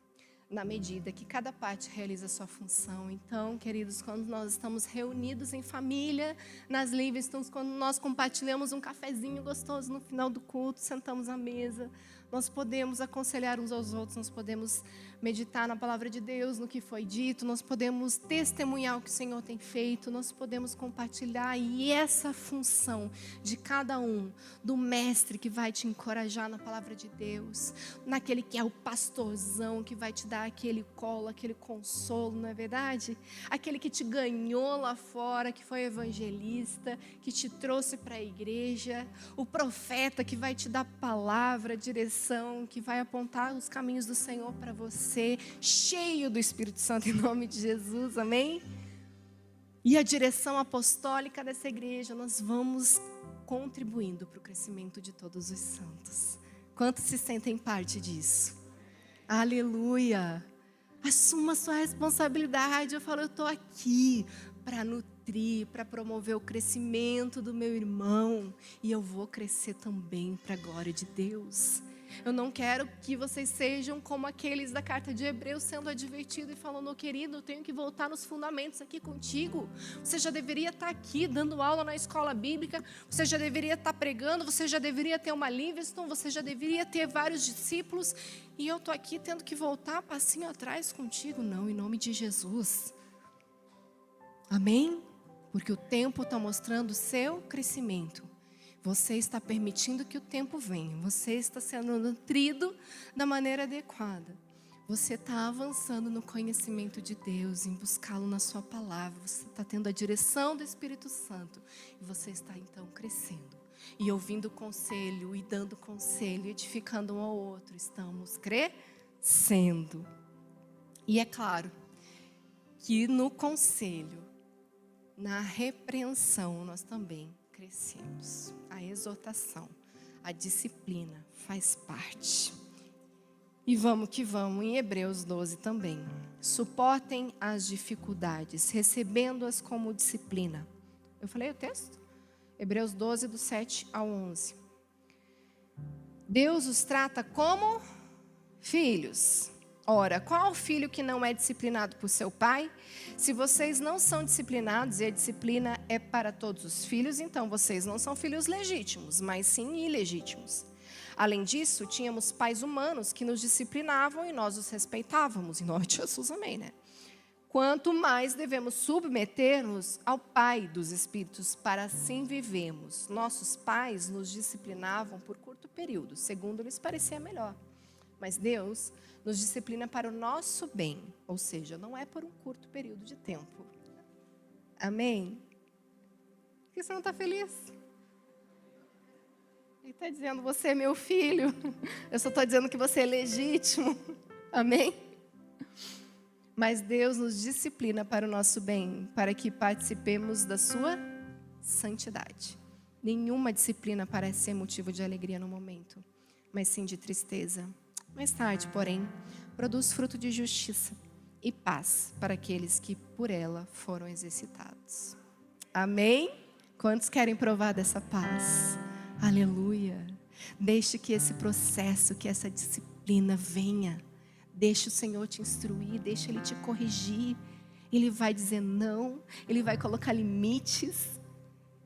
na medida que cada parte realiza a sua função. Então, queridos, quando nós estamos reunidos em família, nas Livingstons, quando nós compartilhamos um cafezinho gostoso no final do culto, sentamos à mesa, nós podemos aconselhar uns aos outros, nós podemos meditar na palavra de Deus, no que foi dito, nós podemos testemunhar o que o Senhor tem feito, nós podemos compartilhar, e essa função de cada um, do mestre que vai te encorajar na palavra de Deus, naquele que é o pastorzão que vai te dar aquele colo, aquele consolo, não é verdade? Aquele que te ganhou lá fora, que foi evangelista, que te trouxe para a igreja, o profeta que vai te dar palavra, direção, que vai apontar os caminhos do Senhor para você, cheio do Espírito Santo em nome de Jesus, amém? E a direção apostólica dessa igreja, nós vamos contribuindo para o crescimento de todos os santos. Quantos se sentem parte disso? Aleluia! Assuma a sua responsabilidade. Eu falo, eu estou aqui para nutrir, para promover o crescimento do meu irmão. E eu vou crescer também para a glória de Deus. Eu não quero que vocês sejam como aqueles da carta de Hebreus, sendo advertidos e falando, querido, eu tenho que voltar nos fundamentos aqui contigo. Você já deveria estar aqui dando aula na escola bíblica, você já deveria estar pregando, você já deveria ter uma Livingstone, você já deveria ter vários discípulos, e eu estou aqui tendo que voltar passinho atrás contigo. Não, em nome de Jesus. Amém? Porque o tempo está mostrando o seu crescimento. Você está permitindo que o tempo venha. Você está sendo nutrido da maneira adequada. Você está avançando no conhecimento de Deus, em buscá-lo na sua palavra. Você está tendo a direção do Espírito Santo. E você está então crescendo. E ouvindo conselho, e dando conselho, edificando um ao outro. Estamos crescendo. E é claro que no conselho, na repreensão, nós também crescemos. A exortação, a disciplina faz parte. E vamos que vamos, em Hebreus 12 também. Suportem as dificuldades, recebendo-as como disciplina. Eu falei o texto? Hebreus 12, do 7 ao 11. Deus os trata como filhos. Ora, qual filho que não é disciplinado por seu pai? Se vocês não são disciplinados e a disciplina é para todos os filhos, então vocês não são filhos legítimos, mas sim ilegítimos. Além disso, tínhamos pais humanos que nos disciplinavam e nós os respeitávamos. Em nome de Jesus, amém, né? Quanto mais devemos submeter-nos ao Pai dos Espíritos, para assim vivemos. Nossos pais nos disciplinavam por curto período, segundo lhes parecia melhor. Mas Deus nos disciplina para o nosso bem, ou seja, não é por um curto período de tempo. Amém? Por que você não está feliz? Ele está dizendo, você é meu filho. Eu só estou dizendo que você é legítimo. Amém? Mas Deus nos disciplina para o nosso bem, para que participemos da sua santidade. Nenhuma disciplina parece ser motivo de alegria no momento, mas sim de tristeza. Mais tarde, porém, produz fruto de justiça e paz para aqueles que por ela foram exercitados. Amém? Quantos querem provar dessa paz? Aleluia! Deixe que esse processo, que essa disciplina venha. Deixe o Senhor te instruir, deixe Ele te corrigir. Ele vai dizer não, Ele vai colocar limites.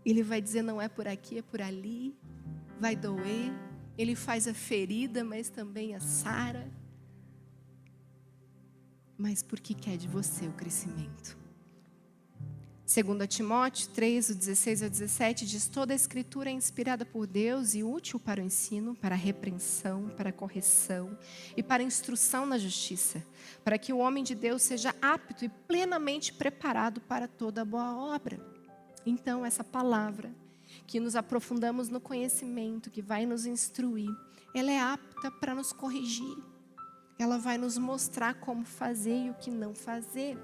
Ele vai dizer não é por aqui, é por ali. Vai doer. Ele faz a ferida, mas também a sara. Mas porque quer de você o crescimento. 2 Timóteo 3, do 16 ao 17, diz: toda a escritura é inspirada por Deus e útil para o ensino, para a repreensão, para a correção e para a instrução na justiça, para que o homem de Deus seja apto e plenamente preparado para toda boa obra. Então, essa palavra, que nos aprofundamos no conhecimento, que vai nos instruir, ela é apta para nos corrigir. Ela vai nos mostrar como fazer e o que não fazer.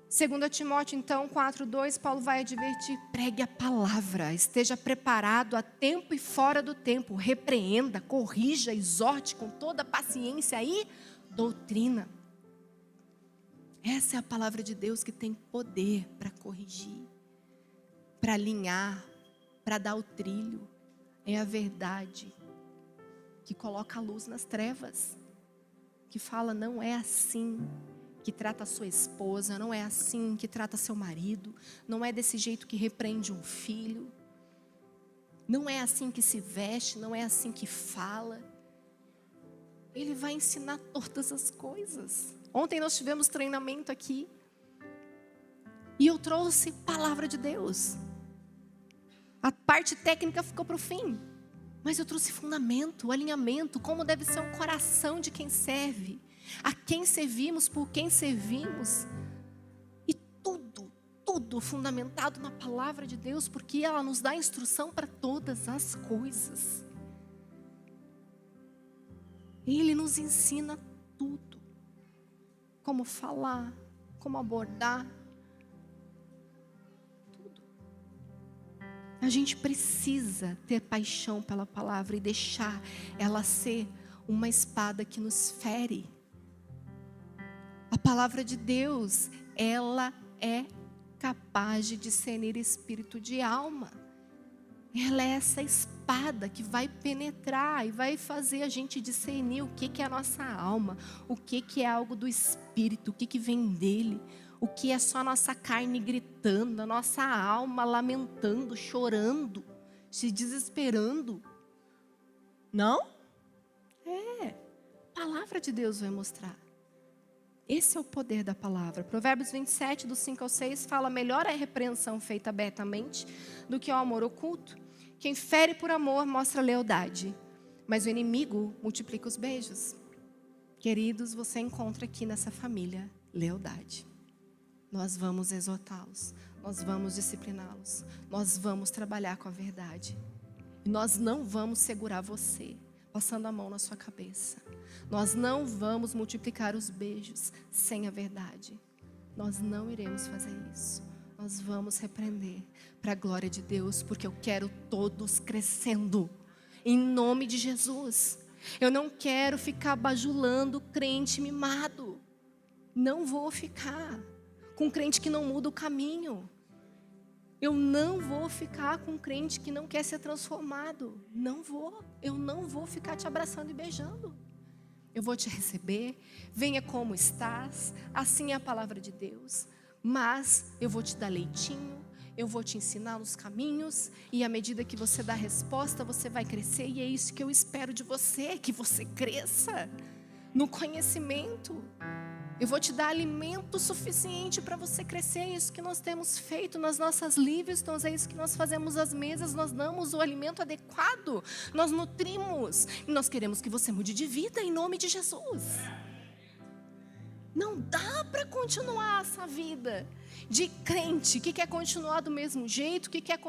2 Timóteo, então, 4:2, Paulo vai advertir: pregue a palavra, esteja preparado a tempo e fora do tempo, repreenda, corrija, exorte com toda paciência e doutrina. Essa é a palavra de Deus que tem poder para corrigir, para alinhar, para dar o trilho. É a verdade que coloca a luz nas trevas, que fala não é assim que trata a sua esposa, não é assim que trata seu marido, não é desse jeito que repreende um filho, não é assim que se veste, não é assim que fala. Ele vai ensinar todas as coisas. Ontem nós tivemos treinamento aqui e eu trouxe palavra de Deus. A parte técnica ficou para o fim, mas eu trouxe fundamento, alinhamento, como deve ser o coração de quem serve, a quem servimos, por quem servimos. E tudo fundamentado na palavra de Deus, porque ela nos dá instrução para todas as coisas. Ele nos ensina tudo. Como falar, como abordar. Tudo. A gente precisa ter paixão pela palavra e deixar ela ser uma espada que nos fere. A palavra de Deus, ela é capaz de discernir espírito de alma. Ela é essa espada que vai penetrar e vai fazer a gente discernir o que é a nossa alma, o que é algo do espírito, o que vem dele, o que é só a nossa carne gritando, a nossa alma lamentando, chorando, se desesperando. Não? É, a palavra de Deus vai mostrar. Esse é o poder da palavra. Provérbios 27, do 5 ao 6, fala: melhor é a repreensão feita abertamente do que o amor oculto. Quem fere por amor mostra lealdade, mas o inimigo multiplica os beijos. Queridos, você encontra aqui nessa família lealdade. Nós vamos exortá-los, nós vamos discipliná-los, nós vamos trabalhar com a verdade. E nós não vamos segurar você, passando a mão na sua cabeça. Nós não vamos multiplicar os beijos sem a verdade. Nós não iremos fazer isso. Nós vamos repreender para a glória de Deus, porque eu quero todos crescendo, em nome de Jesus. Eu não quero ficar bajulando crente mimado. Não vou ficar com crente que não muda o caminho. Eu não vou ficar com crente que não quer ser transformado. Não vou. Eu não vou ficar te abraçando e beijando. Eu vou te receber. Venha como estás. Assim é a palavra de Deus. Mas eu vou te dar leitinho. Eu vou te ensinar nos caminhos. E à medida que você dá a resposta, você vai crescer. E é isso que eu espero de você. Que você cresça no conhecimento. Eu vou te dar alimento suficiente para você crescer. É isso que nós temos feito nas nossas Livingstons. É isso que nós fazemos às mesas. Nós damos o alimento adequado. Nós nutrimos. E nós queremos que você mude de vida em nome de Jesus. Não dá para continuar essa vida de crente que quer continuar do mesmo jeito, que quer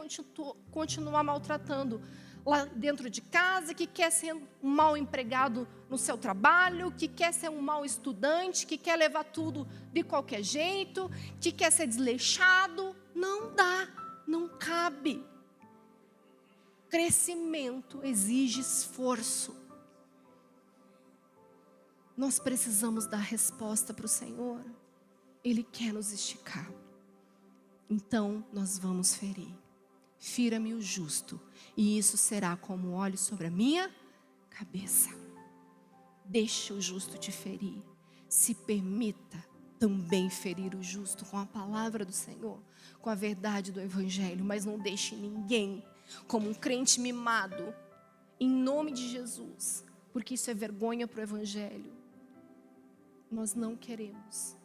continuar maltratando lá dentro de casa, que quer ser um mau empregado no seu trabalho, que quer ser um mau estudante, que quer levar tudo de qualquer jeito, que quer ser desleixado. Não dá, não cabe. Crescimento exige esforço. Nós precisamos dar resposta para o Senhor. Ele quer nos esticar. Então nós vamos ferir. Fira-me o justo, e isso será como óleo sobre a minha cabeça. Deixa o justo te ferir. Se permita também ferir o justo com a palavra do Senhor, com a verdade do Evangelho. Mas não deixe ninguém como um crente mimado, em nome de Jesus, porque isso é vergonha para o Evangelho. Nós não queremos.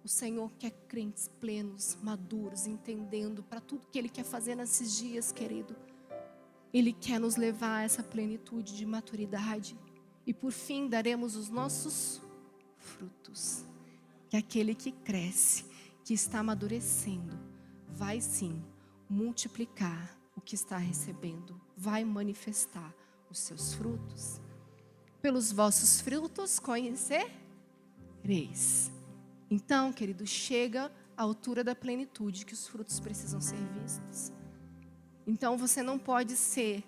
O Senhor quer crentes plenos, maduros, entendendo para tudo que Ele quer fazer nesses dias, querido. Ele quer nos levar a essa plenitude de maturidade. E por fim daremos os nossos frutos. Que aquele que cresce, que está amadurecendo, vai sim multiplicar o que está recebendo. Vai manifestar os seus frutos. Pelos vossos frutos conhecereis. Então, querido, chega à altura da plenitude que os frutos precisam ser vistos. Então, você não pode ser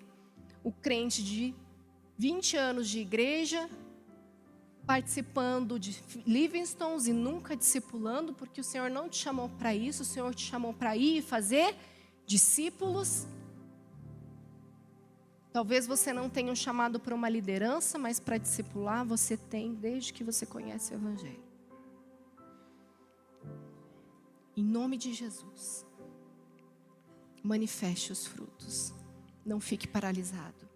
o crente de 20 anos de igreja, participando de Livingstons e nunca discipulando, porque o Senhor não te chamou para isso, o Senhor te chamou para ir e fazer discípulos. Talvez você não tenha um chamado para uma liderança, mas para discipular você tem desde que você conhece o Evangelho. Em nome de Jesus, manifeste os frutos. Não fique paralisado.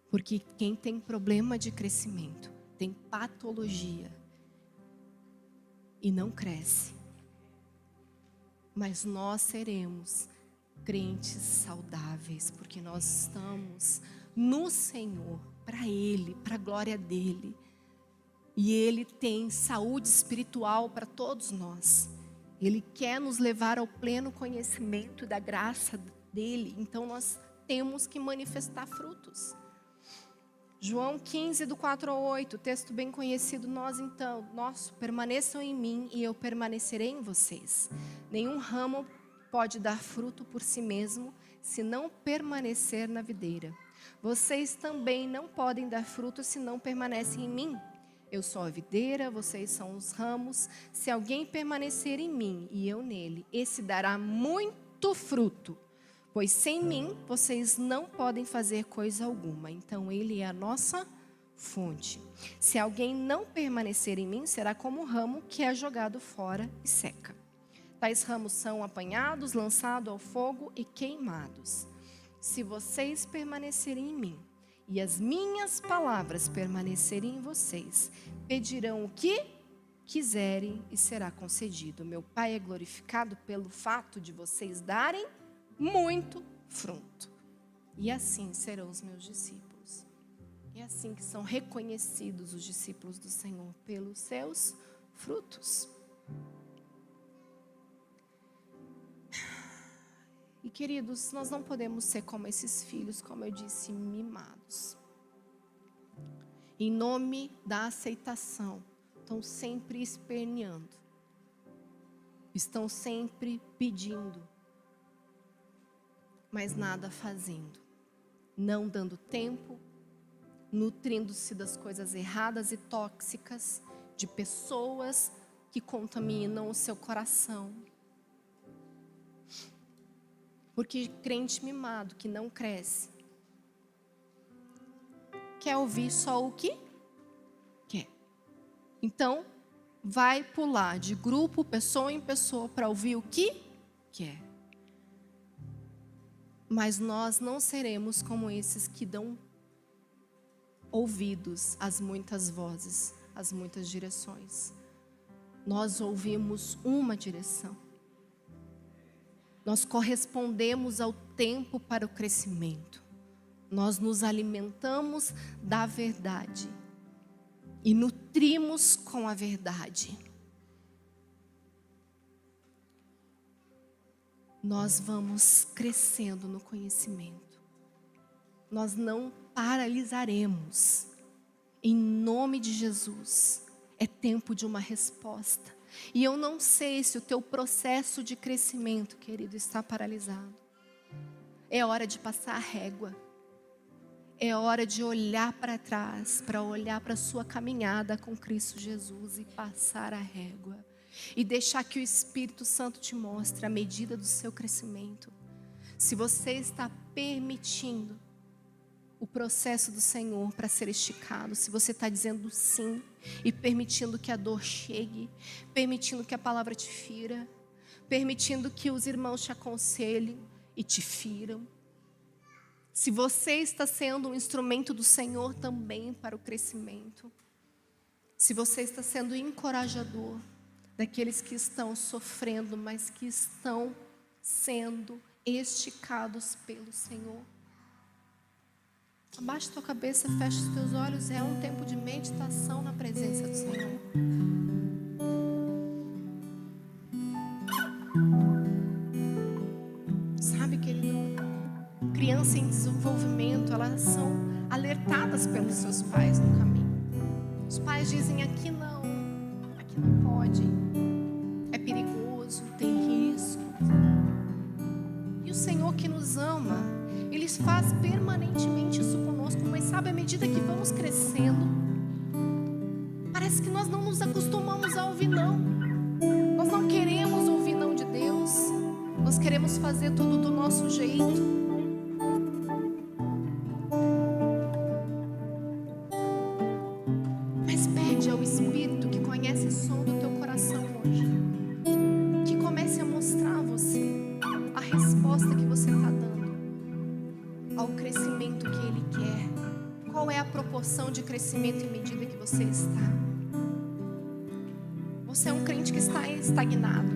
Porque quem tem problema de crescimento, tem patologia e não cresce. Mas nós seremos crentes saudáveis, porque nós estamos no Senhor, para Ele, para a glória dEle. E Ele tem saúde espiritual para todos nós. Ele quer nos levar ao pleno conhecimento da graça dEle. Então nós temos que manifestar frutos. João 15, do 4 ao 8, texto bem conhecido. Permaneçam em mim e eu permanecerei em vocês. Nenhum ramo pode dar fruto por si mesmo, se não permanecer na videira. Vocês também não podem dar fruto se não permanecem em mim. Eu sou a videira, vocês são os ramos. Se alguém permanecer em mim e eu nele, esse dará muito fruto. Pois sem mim, vocês não podem fazer coisa alguma. Então, Ele é a nossa fonte. Se alguém não permanecer em mim, será como um ramo que é jogado fora e seca. Tais ramos são apanhados, lançados ao fogo e queimados. Se vocês permanecerem em mim, e as minhas palavras permanecerem em vocês, pedirão o que quiserem e será concedido. Meu Pai é glorificado pelo fato de vocês darem muito fruto. E assim serão os meus discípulos. É assim que são reconhecidos os discípulos do Senhor, pelos seus frutos. E queridos, nós não podemos ser como esses filhos, como eu disse, mimados. Em nome da aceitação, estão sempre esperneando. Estão sempre pedindo, mas nada fazendo. Não dando tempo, nutrindo-se das coisas erradas e tóxicas, de pessoas que contaminam o seu coração. Porque crente mimado que não cresce, quer ouvir só o que quer. Então, vai pular de grupo, pessoa em pessoa, para ouvir o que quer. Mas nós não seremos como esses que dão ouvidos às muitas vozes, às muitas direções. Nós ouvimos uma direção. Nós correspondemos ao tempo para o crescimento. Nós nos alimentamos da verdade e nutrimos com a verdade. Nós vamos crescendo no conhecimento. Nós não paralisaremos. Em nome de Jesus, é tempo de uma resposta. E eu não sei se o teu processo de crescimento, querido, está paralisado. É hora de passar a régua. É hora de olhar para trás, para olhar para a sua caminhada com Cristo Jesus e passar a régua. E deixar que o Espírito Santo te mostre a medida do seu crescimento. Se você está permitindo o processo do Senhor para ser esticado, se você está dizendo sim e permitindo que a dor chegue, permitindo que a palavra te fira, permitindo que os irmãos te aconselhem e te firam. Se você está sendo um instrumento do Senhor também para o crescimento, se você está sendo encorajador daqueles que estão sofrendo, mas que estão sendo esticados pelo Senhor, abaixa tua cabeça, fecha os teus olhos. É um tempo de meditação na presença do Senhor. Sabe, querido, criança em desenvolvimento, elas são alertadas pelos seus pais no caminho. Os pais dizem: aqui não pode, é perigoso, tem risco. E o Senhor que nos ama, Ele faz permanentemente isso conosco, mas sabe, à medida que vamos crescendo, parece que nós não nos acostumamos a ouvir não. Nós não queremos ouvir não de Deus. Nós queremos fazer tudo do nosso jeito. Mas pede ao Espírito que conhece o som do teu coração hoje, que comece a mostrar a você a resposta que você está dando ao crescimento que Ele quer. Qual é a proporção de crescimento em medida que você está? Você é um crente que está estagnado,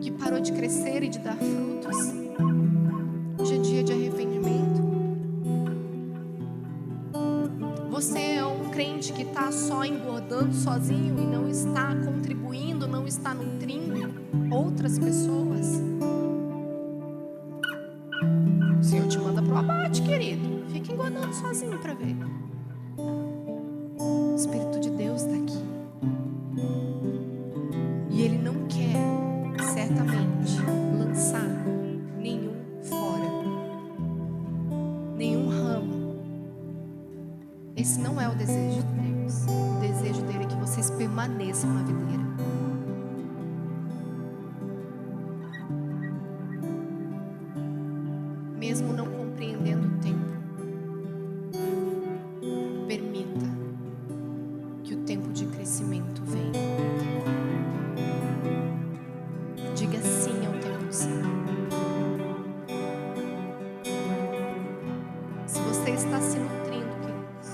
que parou de crescer e de dar frutos. Hoje é dia de arrependimento. Você é um crente que está só engordando sozinho e não está contribuindo, não está nutrindo outras pessoas. O Senhor te manda para o abate, querido. Fica engordando sozinho para ver. O Espírito de Deus está aqui. E Ele não quer, certamente, lançar nenhum fora, nenhum ramo. Esse não é o desejo de Deus. O desejo dele é que vocês permaneçam na videira. Mesmo não compreendendo o tempo, permita que o tempo de crescimento venha. Diga sim ao tempo do Senhor. Se você está se nutrindo, queridos,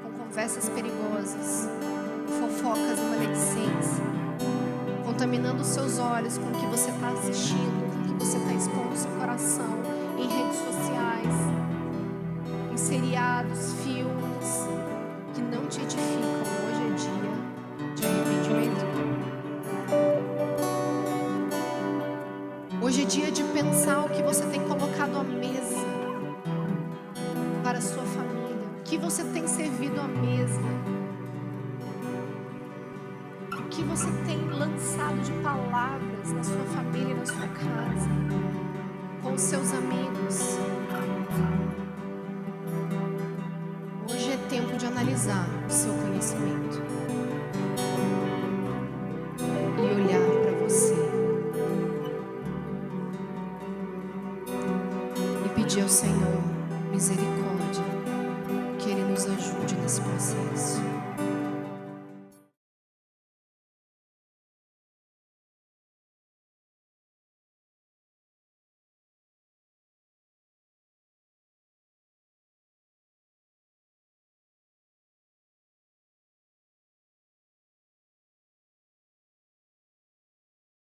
com conversas perigosas, fofocas e maledicência, contaminando os seus olhos com o que você está assistindo, com o que você está expondo o seu coração em redes sociais, em seriados, filmes que não te edificam, hoje é dia de arrependimento. Hoje é dia de pensar o que você tem colocado à mesa para a sua família, o que você tem servido à mesa, o que você tem lançado de palavras na sua família e na sua casa, com os seus amigos. Hoje é tempo de analisar o seu conhecimento e olhar para você e pedir ao Senhor misericórdia, que Ele nos ajude nesse processo.